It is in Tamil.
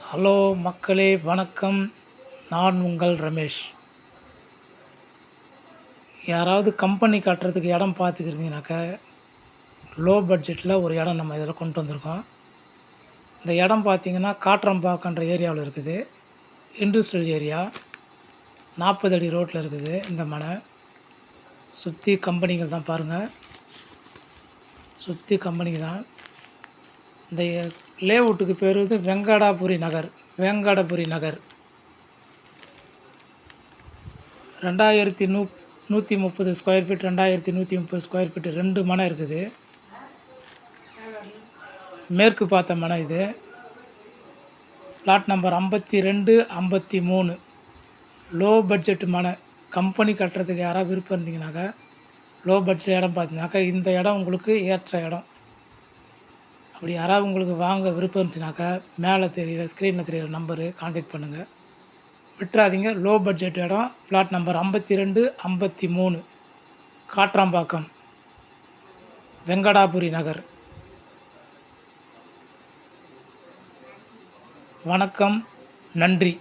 ஹலோ மக்களே வணக்கம். நான் உங்கள் ரமேஷ். யாராவது கம்பெனி கட்டுறதுக்கு இடம் பார்த்துக்கிருந்தீங்கனாக்கா, லோ பட்ஜெட்டில் ஒரு இடம் நம்ம இதில் கொண்டு வந்திருக்கோம். இந்த இடம் பார்த்தீங்கன்னா, காட்ரம்பாக்கன்ற ஏரியாவில் இருக்குது. Industrial area. 40 அடி ரோட்டில் இருக்குது இந்த மனை. சுற்றி கம்பெனிகள் தான் பாருங்கள். சுற்றி கம்பெனிங்க தான். இந்த லேஅவுட்டுக்கு பேர் வந்து Venkatapuri Nagar. 2130 square feet, 2130 square feet 2 மனை இருக்குது. மேற்கு பார்த்த மனை இது. Plot number 52, 53. லோ பட்ஜெட் மனை. கம்பெனி கட்டுறதுக்கு யாராவது விருப்பம் இருந்தீங்கனாக்கா, லோ பட்ஜெட் இடம் பார்த்தீங்கன்னாக்கா, இந்த இடம் உங்களுக்கு ஏற்ற இடம். அப்படி யாராவது உங்களுக்கு வாங்க விருப்பம் இருந்துச்சுனாக்கா, மேலே தெரிகிற ஸ்க்ரீனில் தெரிகிற நம்பரு கான்டாக்ட் பண்ணுங்கள். விட்டுறாதீங்க. லோ பட்ஜெட் இடம். பிளாட் நம்பர் 52, 53, காட்ராம்பாக்கம், வெங்கடாபுரி நகர். வணக்கம். நன்றி.